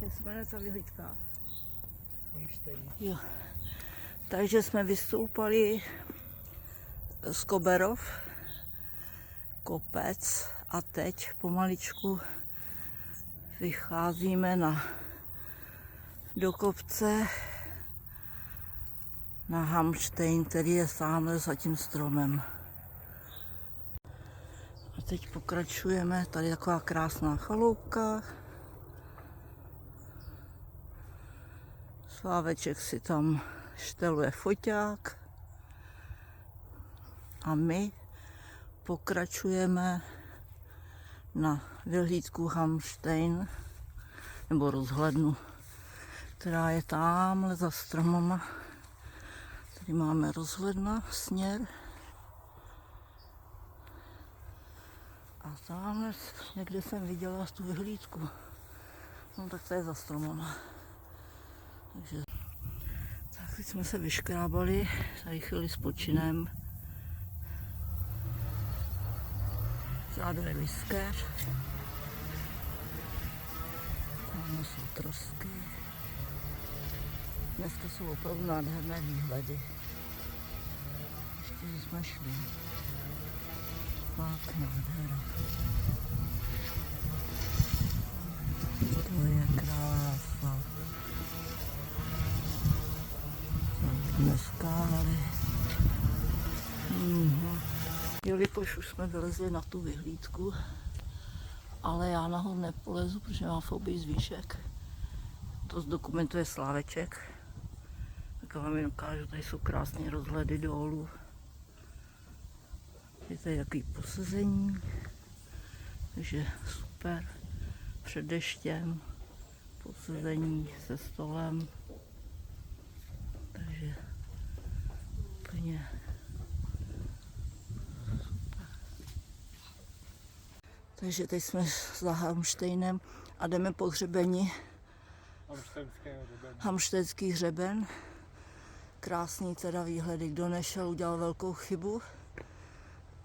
Jak se jmenuje ta vyhlídka? Hamštejn. Jo. Takže jsme vystoupali z Koberov, kopec, a teď pomaličku vycházíme do kopce na Hamštejn, který je tamhle za tím stromem. A teď pokračujeme, tady je taková krásná chaloupka. Sláveček si tam šteluje foťák. A my pokračujeme na vyhlídku Hamštejn, nebo rozhlednu, která je tamhle za stromama. Tady máme rozhledna, směr. A tamhle někde jsem viděla tu vyhlídku. No tak to je za stromama. Takže tak teď jsme se vyškrábali, tady chvíli s počinem. Zádu je liskeř. Tamhle jsou trosky. Dneska jsou opravdu nádherné výhledy. Ještě jsme šli. Fakt nádhera. To je krása. Jsme skály. Jelikož už jsme vylezli na tu vyhlídku, ale já nahoru nepolezu, protože mám fobii z výšek. To zdokumentuje Sláveček. Tak vám jen ukážu, tady jsou krásné rozhledy dolů. Je tady takový posezení, takže super. Před deštěm, posezení se stolem. Takže úplně super. Takže teď jsme za Hamštejnem a jdeme po hřebeni. Hamštejnský hřeben. Krásný teda výhledy. Kdo nešel, udělal velkou chybu,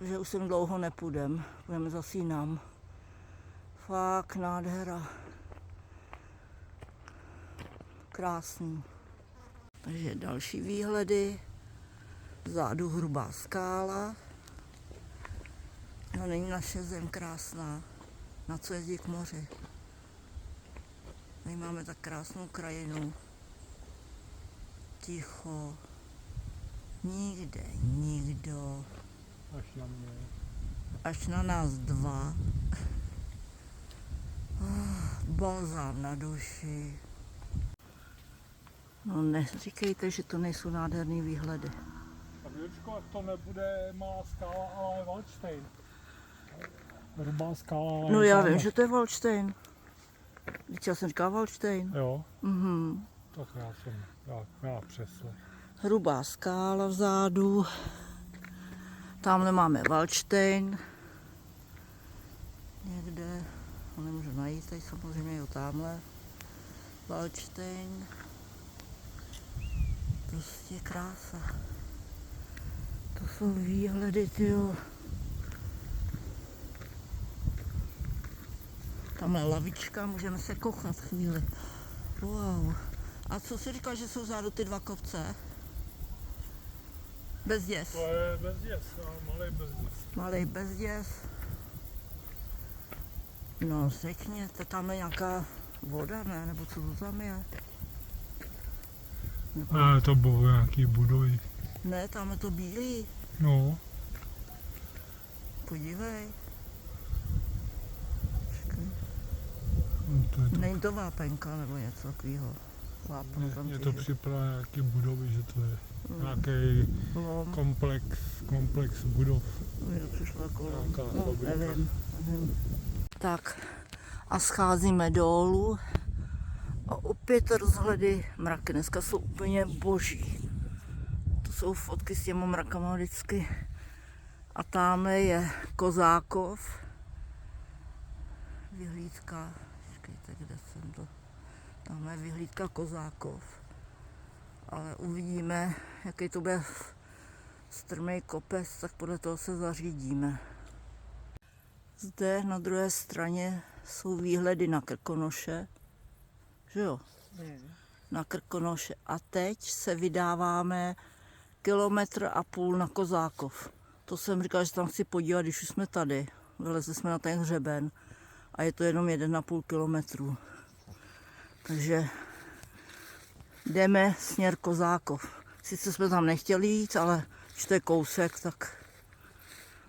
že už sem dlouho nepůjdem. Půjdeme zase jinam. Fakt nádhera. Krásný. Takže další výhledy. Vzadu Hrubá skála. No, není naše zem krásná? Na co jezdí k moři? Tady máme tak krásnou krajinu. Ticho. Nikde nikdo. Až na mě. Až na nás dva. Balzám na duši. No neříkejte, že to nejsou nádherný výhledy. A Věčko, to nebude Malá skála, ale Valštejn. Hrubá skála, ale No já vím, že to je Valštejn. Teď já jsem říkala Valštejn. Jo, Mhm. tak já jsem měla přeslech. Hrubá skála vzadu. Tamhle máme Valštejn. Někde, ho nemůžu najít, tady samozřejmě jo tamhle. Valštejn. Prostě krása. To jsou výhledy, tyjo. Tamhle lavička, můžeme se kochat chvíli. Wow. A co si říkal, že jsou vzadu ty dva kopce? Bezděs. To je Bezděs, malý Bezděs. Malej Bezděs. No řekněte, tam je nějaká voda, ne? Nebo co to tam je? Ne, to bylo nějaký budovy. Ne, tam je to bílý. No. Podívej. No, to je to. Není to vápenka nebo něco takového. Vápno tam Je to těží. připravené nějaký budovy, že to je nějaký Lom. komplex budov. Mně to přišlo jako Nějaká no, fabrika. nevím. Tak a scházíme dolů a opět rozhledy mraky. Dneska jsou úplně boží. To jsou fotky s těma mrakama vždycky. A tamhle je Kozákov. Vyhlídka. Počkejte, kde jsem to? Tamhle je vyhlídka Kozákov. Ale uvidíme, jaký to bude strmý kopec, tak podle toho se zařídíme. Zde na druhé straně jsou výhledy na Krkonoše. že jo? Na Krkonoše. A teď se vydáváme 1,5 kilometru na Kozákov. To jsem říkala, že tam chci podívat, když už jsme tady. Vylezli jsme na ten hřeben a je to jenom 1,5 kilometru. Takže jdeme směr Kozákov. Sice jsme tam nechtěli jít, ale když to je kousek, tak...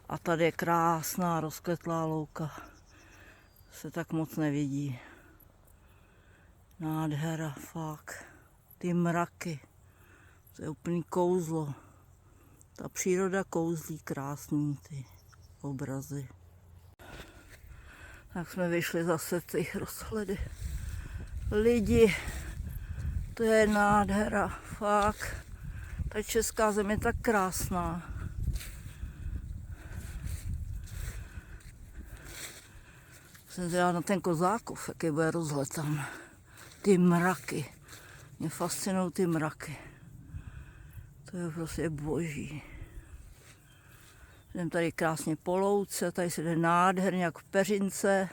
A tady je krásná rozkvetlá louka. Se tak moc nevidí. Nádhera, fakt. Ty mraky. To je úplný kouzlo. Ta příroda kouzlí, krásný ty obrazy. Tak jsme vyšli zase ty rozhledy. Lidi, to je nádhera, fakt. Ta česká země je tak krásná. Jsem zvědavá na ten Kozákov, jaký bude rozhled tam. Ty mraky. Mě fascinují ty mraky. To je prostě boží. Jdem tady krásně po louce, tady se jde nádherně jak v peřince.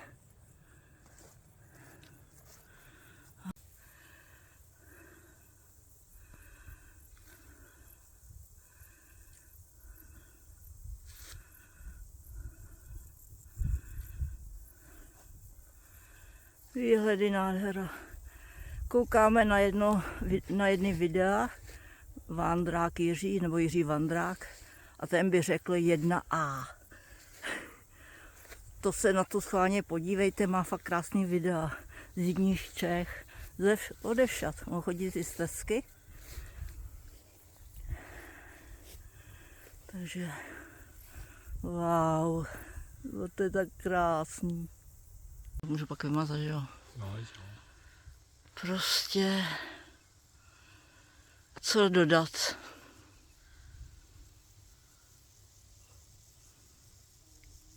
Výhledy nádhera. Koukáme na jedny videa Vandrák Jiří, nebo Jiří Vandrák, a ten by řekl 1A. To se na to schválně podívejte, má fakt krásný videa z jižních Čech, odevšad. On chodí ty stezky. Takže wow, to je tak krásný. Můžu pak vymazat, že jo? No, Prostě, co dodat?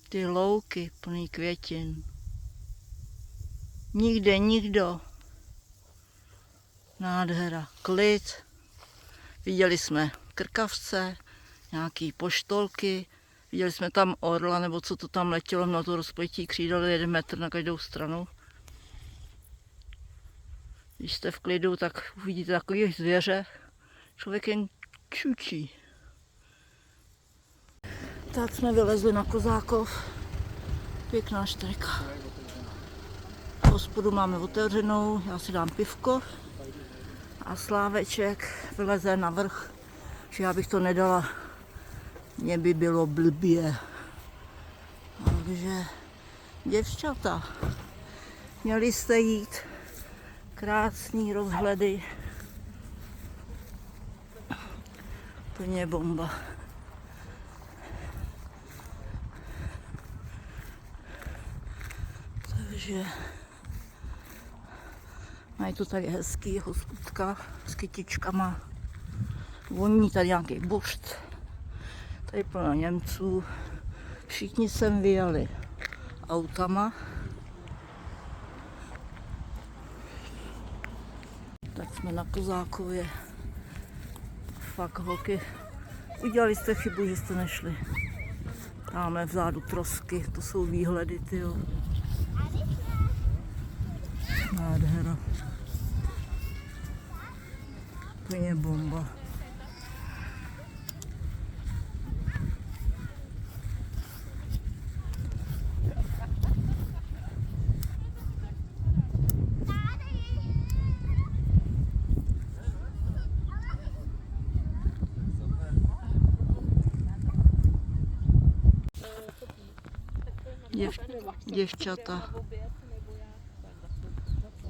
Ty louky plný květin. Nikde nikdo. Nádhera, klid. Viděli jsme krkavce, nějaký poštolky. Viděli jsme tam orla, nebo co to tam letělo, na to rozpojití křídel 1 metr na každou stranu. Když jste v klidu, tak uvidíte takové zvěře. Člověk jen čučí. Tak jsme vylezli na Kozákov. Pěkná štreka. Hospodu máme otevřenou, já si dám pivko. A Sláveček vyleze na vrch, že já bych to nedala. Mně by bylo blbě. Takže děvčata, měli jste jít. Krásný rozhledy. Plně bomba. Takže mají tu tady hezký hospůdka s kytičkama. Voní tady nějaký bušt. Tady plno Němců. Všichni sem vyjeli autama. Tak jsme na Kozákově. Fakt holky, udělali jste chybu, že jste nešli. Máme vzadu trosky, to jsou výhledy, tyjo. Nádhera. To je bomba. Děvčata,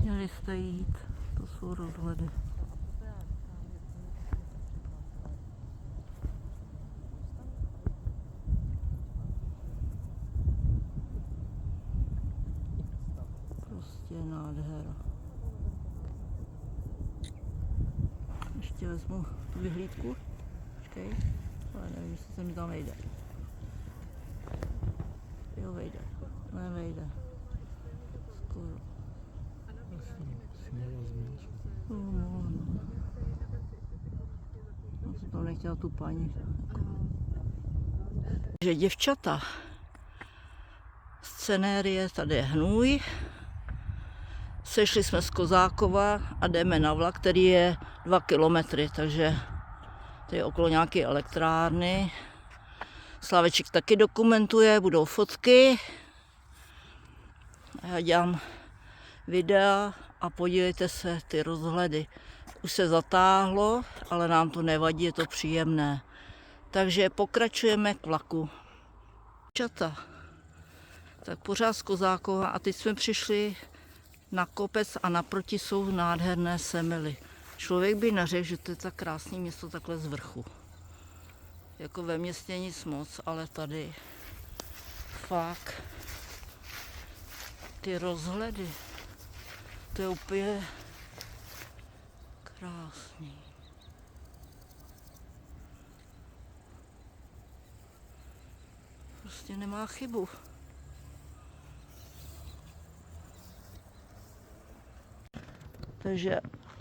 měli jste jít, to jsou rozhledy. Prostě nádhera. Ještě vezmu tu vyhlídku, počkej, ale nevím, jestli se mi tam vejde. Jo, vejde. Nevejde. Skoro. Já jsem tam nechtěla tu paní. Takže děvčata, scenérie, tady je hnůj, Sešli jsme z Kozákova a jdeme na vlak, který je 2 kilometry, takže to je okolo nějaké elektrárny. Slaveček taky dokumentuje, budou fotky. Já dělám videa a podívejte se, ty rozhledy. Už se zatáhlo, ale nám to nevadí, je to příjemné. Takže pokračujeme k vlaku. Čata. Tak pořád z Kozákova a teď jsme přišli na kopec a naproti jsou nádherné Semily. Člověk by neřekl, že to je tak krásné město takhle z vrchu. Jako ve městě nic moc, ale tady fakt ty rozhledy, to je úplně krásný. Prostě nemá chybu. Takže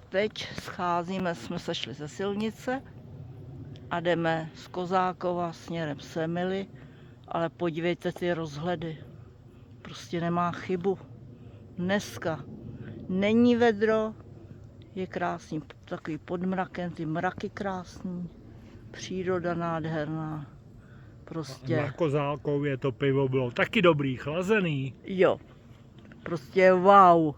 teď scházíme, jsme sešli ze silnice a jdeme z Kozákova směrem Semily, ale podívejte ty rozhledy. Prostě nemá chybu. Dneska není vedro, je krásný takový pod mrakem, ty mraky krásný, příroda nádherná. Prostě. Na Kozákově to pivo bylo taky dobrý, chlazený. Jo, prostě wow.